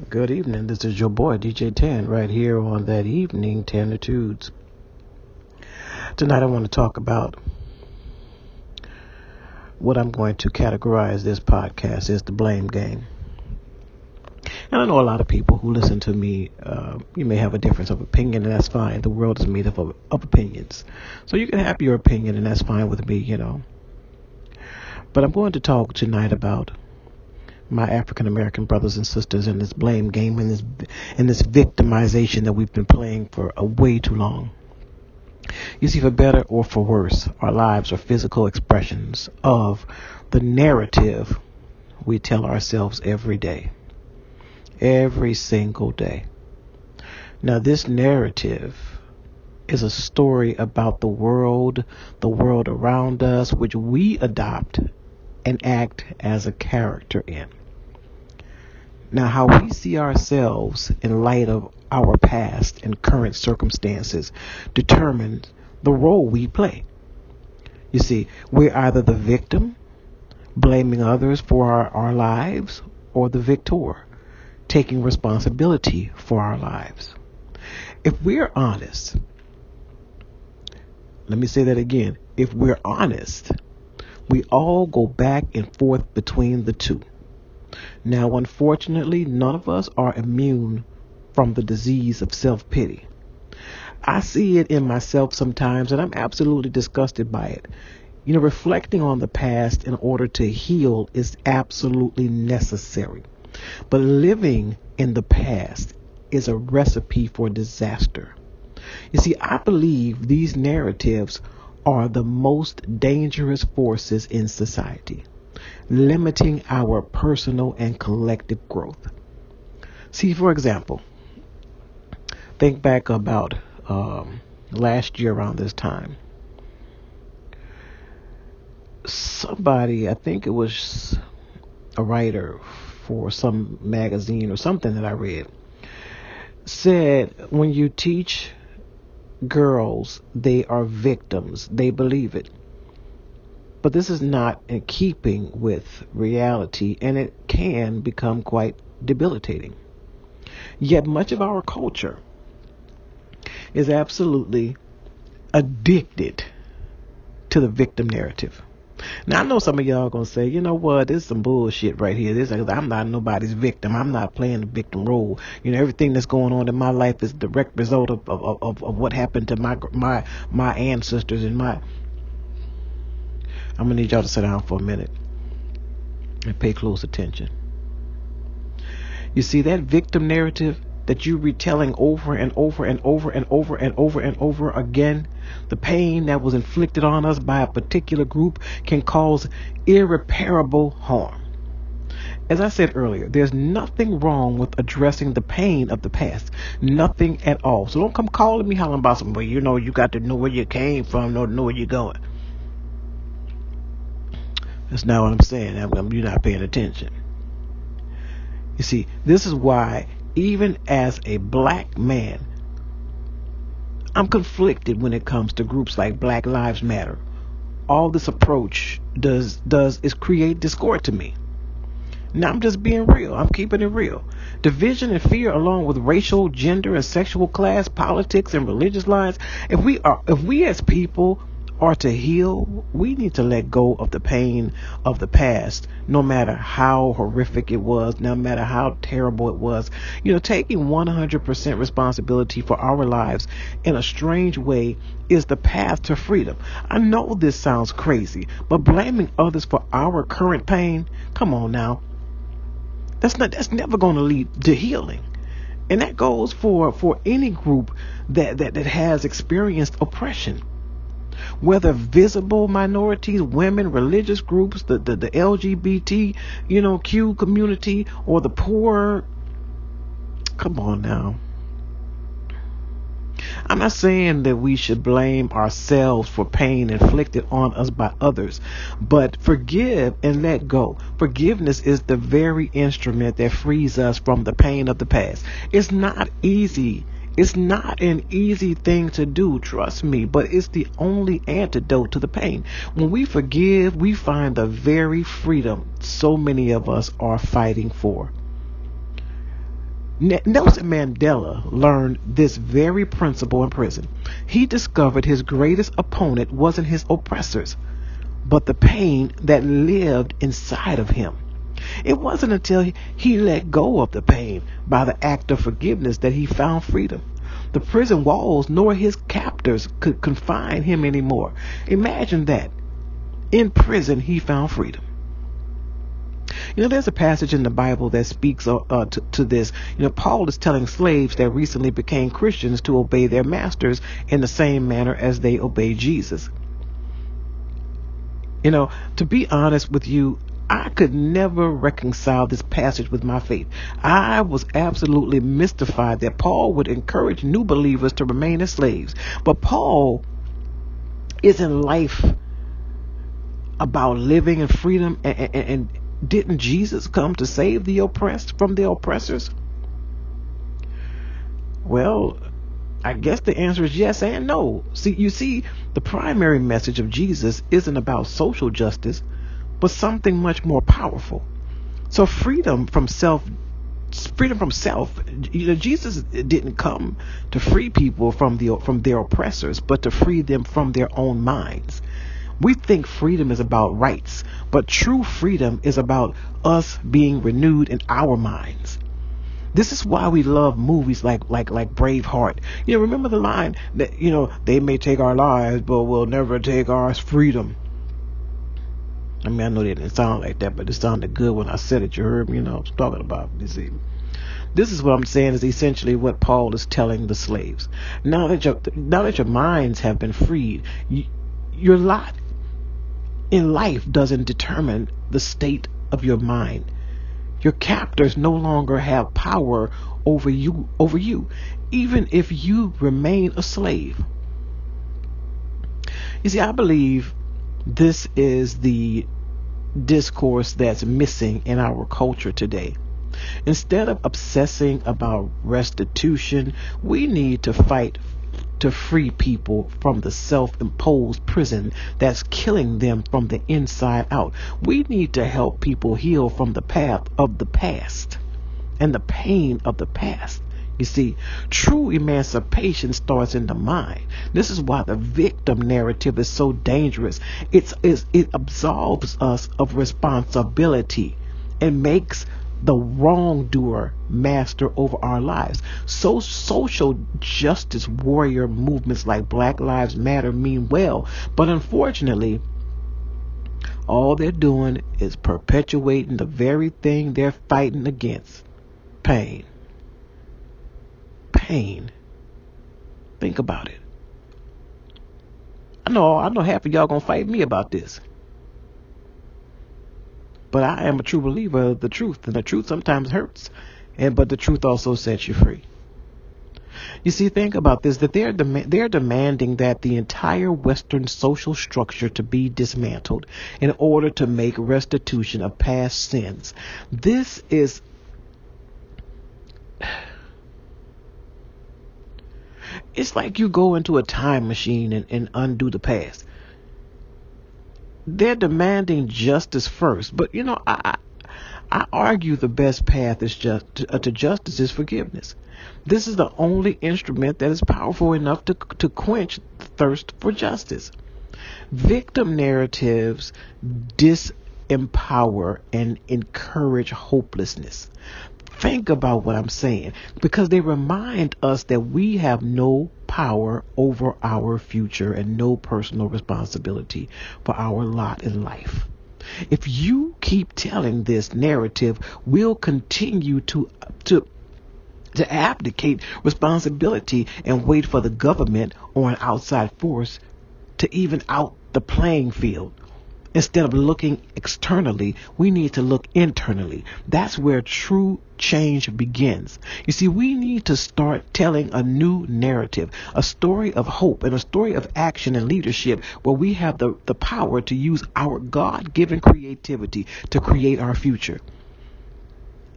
Good evening. This is your boy DJ 10 right here on that evening Tenitudes. Tonight I want to talk about what I'm going to categorize this podcast as the blame game. And I know a lot of people who listen to me, you may have a difference of opinion, and that's fine. The world is made up of opinions. So you can have your opinion, and that's fine with me, But I'm going to talk tonight about my African American brothers and sisters in this blame game and this victimization that we've been playing for a way too long. You see, for better or for worse, our lives are physical expressions of the narrative we tell ourselves every day. Every single day. Now, this narrative is a story about the world around us, which we adopt and act as a character in. Now, how we see ourselves in light of our past and current circumstances determines the role we play. You see, we're either the victim, blaming others for our lives, or the victor, taking responsibility for our lives. If we're honest, let me say that again. If we're honest, we all go back and forth between the two. Now, unfortunately, none of us are immune from the disease of self-pity. I see it in myself sometimes, and I'm absolutely disgusted by it. Reflecting on the past in order to heal is absolutely necessary. But living in the past is a recipe for disaster. You see, I believe these narratives are the most dangerous forces in society, limiting our personal and collective growth. See, for example, think back about last year around this time. Somebody, I think it was a writer for some magazine or something that I read, said when you teach girls they are victims, they believe it. But this is not in keeping with reality, and it can become quite debilitating. Yet much of our culture is absolutely addicted to the victim narrative. Now, I know some of y'all going to say, you know what, this is some bullshit right here. I'm not nobody's victim. I'm not playing the victim role. Everything that's going on in my life is a direct result of what happened to my ancestors and I'm going to need y'all to sit down for a minute and pay close attention. You see, that victim narrative that you retelling over and over and over and over and over and over again, the pain that was inflicted on us by a particular group can cause irreparable harm. As I said earlier, there's nothing wrong with addressing the pain of the past. Nothing at all. So don't come calling me hollering about something. Well, you got to know where you came from, know where you're going. That's not what I'm saying. You're not paying attention. You see, this is why, even as a black man, I'm conflicted when it comes to groups like Black Lives Matter. All this approach does is create discord to me. Now, I'm just being real. I'm keeping it real. Division and fear, along with racial, gender, and sexual class, politics, and religious lines. If we as people are to heal, we need to let go of the pain of the past, no matter how horrific it was, no matter how terrible it was. Taking 100% responsibility for our lives in a strange way is the path to freedom. I know this sounds crazy, but blaming others for our current pain, come on now. That's never going to lead to healing. And that goes for any group that has experienced oppression. Whether visible minorities, women, religious groups, the LGBT, Q community, or the poor. Come on now. I'm not saying that we should blame ourselves for pain inflicted on us by others, but forgive and let go. Forgiveness is the very instrument that frees us from the pain of the past. It's not easy. It's not an easy thing to do, trust me, but it's the only antidote to the pain. When we forgive, we find the very freedom so many of us are fighting for. Nelson Mandela learned this very principle in prison. He discovered his greatest opponent wasn't his oppressors, but the pain that lived inside of him. It wasn't until he let go of the pain by the act of forgiveness that he found freedom. The prison walls nor his captors could confine him anymore. Imagine that. In prison, he found freedom. There's a passage in the Bible that speaks to this. Paul is telling slaves that recently became Christians to obey their masters in the same manner as they obey Jesus. To be honest with you, I could never reconcile this passage with my faith. I was absolutely mystified that Paul would encourage new believers to remain as slaves. But Paul is in life about living in freedom, and didn't Jesus come to save the oppressed from the oppressors? Well, I guess the answer is yes and no. See, the primary message of Jesus isn't about social justice, but something much more powerful. So freedom from self. Jesus didn't come to free people from their oppressors, but to free them from their own minds. We think freedom is about rights, but true freedom is about us being renewed in our minds. This is why we love movies like Braveheart. Remember the line that, they may take our lives, but will never take our freedom. I mean, I know they didn't sound like that, but it sounded good when I said it. You heard me, what I'm talking about. You see, this is what I'm saying is essentially what Paul is telling the slaves. Now that your minds have been freed, your lot in life doesn't determine the state of your mind. Your captors no longer have power over you, even if you remain a slave. You see, I believe this is the discourse that's missing in our culture today. Instead of obsessing about restitution, we need to fight to free people from the self-imposed prison that's killing them from the inside out. We need to help people heal from the path of the past and the pain of the past. You see, true emancipation starts in the mind. This is why the victim narrative is so dangerous. It absolves us of responsibility and makes the wrongdoer master over our lives. So social justice warrior movements like Black Lives Matter mean well, but unfortunately, all they're doing is perpetuating the very thing they're fighting against. Pain. Think about it. I know half of y'all gonna fight me about this. But I am a true believer of the truth, and the truth sometimes hurts, but the truth also sets you free. You see, think about this, that they're demanding that the entire Western social structure to be dismantled in order to make restitution of past sins. This is... It's like you go into a time machine and undo the past. They're demanding justice first, but I argue the best path is to justice is forgiveness. This is the only instrument that is powerful enough to quench the thirst for justice. Victim narratives disempower and encourage hopelessness. Think about what I'm saying, because they remind us that we have no power over our future and no personal responsibility for our lot in life. If you keep telling this narrative, we'll continue to abdicate responsibility and wait for the government or an outside force to even out the playing field. Instead of looking externally, we need to look internally. That's where true change begins. You see, we need to start telling a new narrative, a story of hope and a story of action and leadership where we have the power to use our God-given creativity to create our future.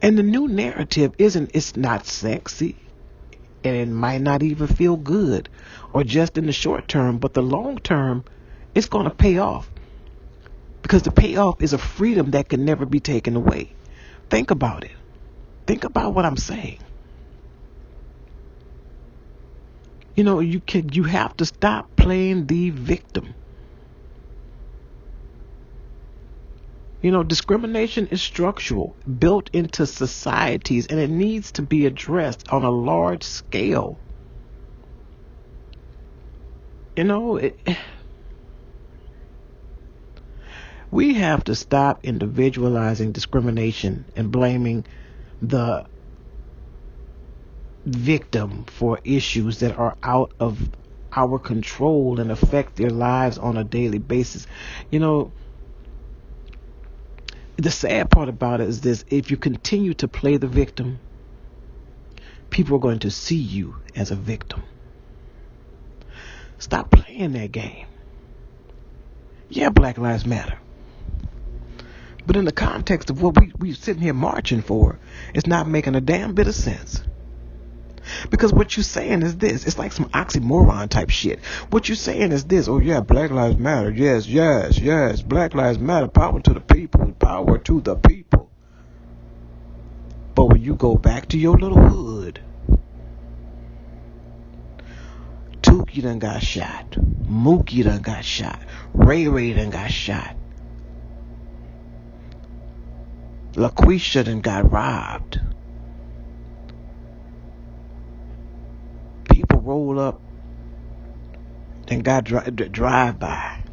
And the new narrative it's not sexy, and it might not even feel good or just in the short term, but the long term, it's going to pay off. Because the payoff is a freedom that can never be taken away. Think about it. Think about what I'm saying. You have to stop playing the victim. Discrimination is structural, built into societies, and it needs to be addressed on a large scale. We have to stop individualizing discrimination and blaming the victim for issues that are out of our control and affect their lives on a daily basis. The sad part about it is this: if you continue to play the victim, people are going to see you as a victim. Stop playing that game. Yeah, Black Lives Matter. But in the context of what we sitting here marching for, it's not making a damn bit of sense. Because what you're saying is this: it's like some oxymoron type shit. What you're saying is this: oh yeah, Black Lives Matter. Yes, yes, yes. Black Lives Matter. Power to the people. Power to the people. But when you go back to your little hood, Tukey done got shot. Mookie done got shot. Ray Ray done got shot. LaQuisha done got robbed. People roll up and got drive-by.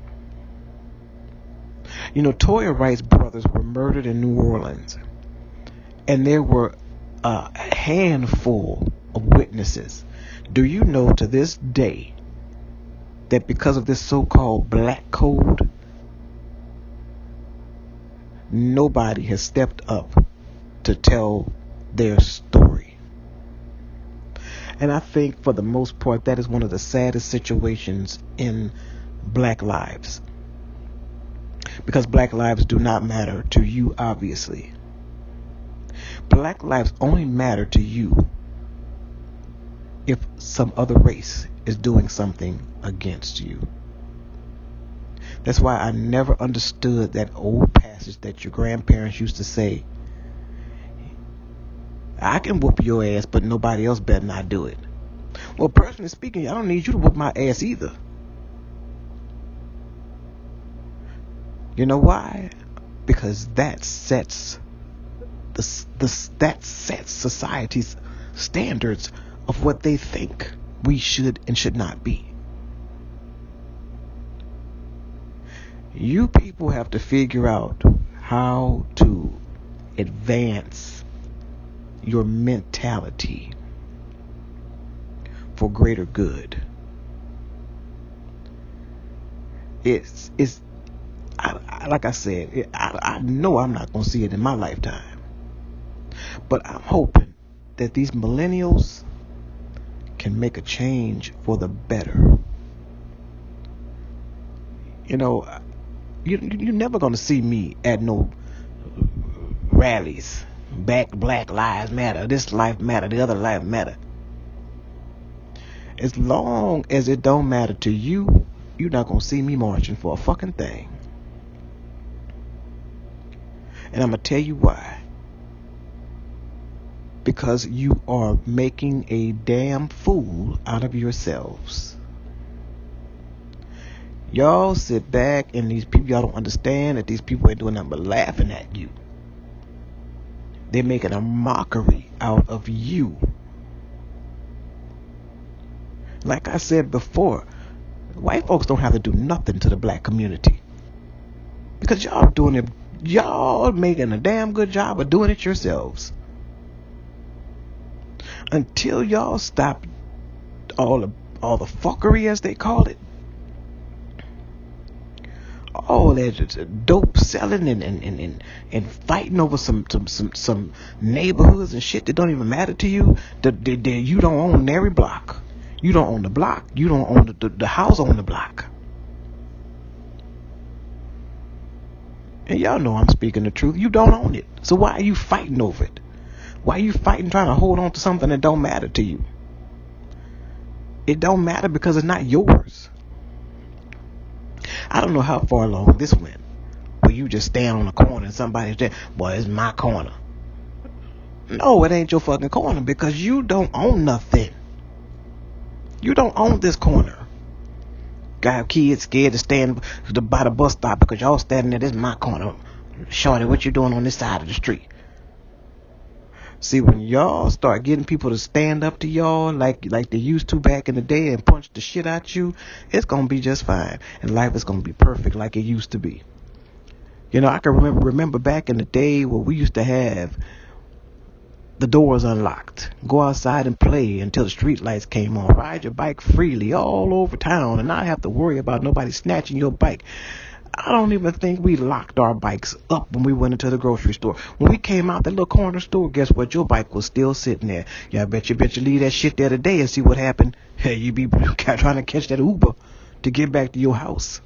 Toya Wright's brothers were murdered in New Orleans. And there were a handful of witnesses. Do you know to this day that because of this so-called black code, nobody has stepped up to tell their story? And I think for the most part, that is one of the saddest situations in black lives. Because black lives do not matter to you, obviously. Black lives only matter to you if some other race is doing something against you. That's why I never understood that old passage that your grandparents used to say: I can whoop your ass, but nobody else better not do it. Well, personally speaking, I don't need you to whoop my ass either. You know why? Because that sets society's standards of what they think we should and should not be. You people have to figure out how to advance your mentality for greater good. Like I said, I know I'm not going to see it in my lifetime. But I'm hoping that these millennials can make a change for the better. You're never going to see me at no rallies. Black Lives Matter. This life matter. The other life matter. As long as it don't matter to you, you're not going to see me marching for a fucking thing. And I'm going to tell you why. Because you are making a damn fool out of yourselves. Y'all sit back and these people, y'all don't understand that these people ain't doing nothing but laughing at you. They're making a mockery out of you. Like I said before, white folks don't have to do nothing to the black community. Because y'all making a damn good job of doing it yourselves. Until y'all stop all the fuckery, as they call it, all that dope selling and fighting over some neighborhoods and shit that don't even matter to you. You don't own every block. You don't own the block. You don't own the house on the block. And y'all know I'm speaking the truth. You don't own it. So why are you fighting over it? Why are you fighting trying to hold on to something that don't matter to you? It don't matter because it's not yours. I don't know how far along this went, where you just stand on a corner and somebody's there, boy, it's my corner. No, it ain't your fucking corner because you don't own nothing. You don't own this corner. Got kids scared to stand by the bus stop because y'all standing there. This is my corner. Shorty, what you doing on this side of the street? See, when y'all start getting people to stand up to y'all like they used to back in the day and punch the shit out you, it's going to be just fine. And life is going to be perfect like it used to be. You know, I can remember back in the day where we used to have the doors unlocked. Go outside and play until the street lights came on. Ride your bike freely all over town and not have to worry about nobody snatching your bike. I don't even think we locked our bikes up when we went into the grocery store. When we came out that little corner store, guess what? Your bike was still sitting there. Yeah, I bet you leave that shit there today and see what happened. Hey, you be trying to catch that Uber to get back to your house.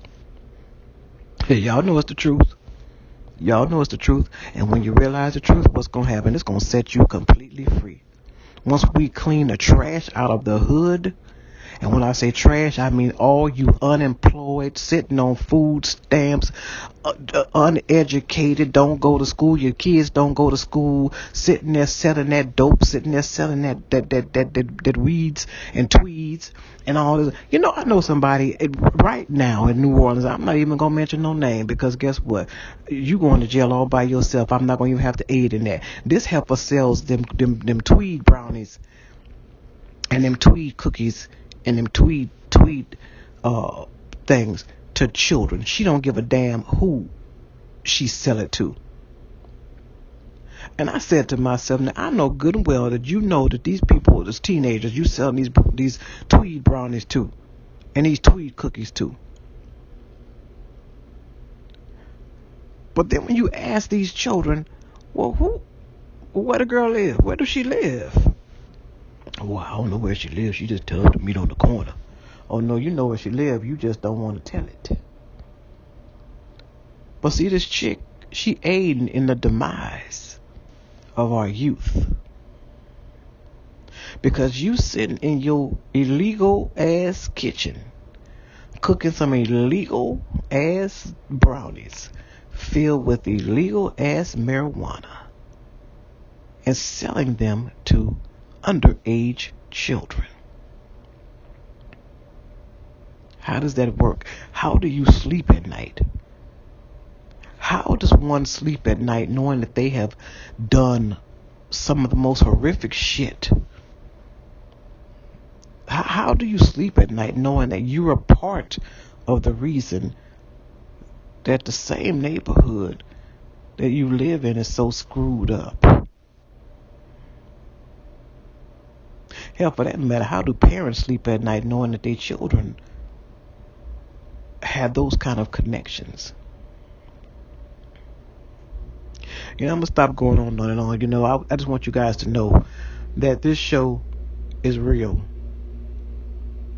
Hey, y'all know it's the truth. Y'all know it's the truth. And when you realize the truth, what's going to happen? It's going to set you completely free. Once we clean the trash out of the hood, and when I say trash, I mean all you unemployed, sitting on food stamps, uneducated, don't go to school, your kids don't go to school, sitting there selling that dope, sitting there selling that weeds and tweeds and all this. You know, I know somebody right now in New Orleans. I'm not even going to mention no name because guess what? You going to jail all by yourself. I'm not going to even have to aid in that. This heifer sells them tweed brownies and them tweed cookies and them tweed things to children. She don't give a damn who she sell it to. And I said to myself, now I know good and well that you know that these people, these teenagers, you selling these tweed brownies too, and these tweed cookies too. But then when you ask these children, well, where the girl live? Where does she live? Well, I don't know where she lives. She just tells us to meet on the corner. Oh, no, you know where she lives. You just don't want to tell it. But see, this chick, she aiding in the demise of our youth. Because you sitting in your illegal ass kitchen, cooking some illegal ass brownies filled with illegal ass marijuana and selling them to underage children. How does that work? How do you sleep at night? How does one sleep at night knowing that they have done some of the most horrific shit? How do you sleep at night knowing that you're a part of the reason that the same neighborhood that you live in is so screwed up? Hell, for that matter, how do parents sleep at night knowing that their children have those kind of connections? You know, I'm going to stop going on and on. You know, I just want you guys to know that this show is real.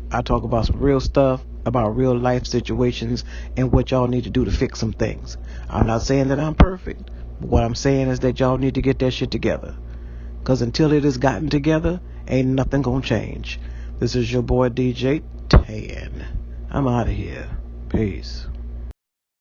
I talk about some real stuff, about real life situations, and what y'all need to do to fix some things. I'm not saying that I'm perfect, but what I'm saying is that y'all need to get that shit together. Because until it is gotten together, ain't nothing gonna change. This is your boy DJ Tan. I'm out of here. Peace.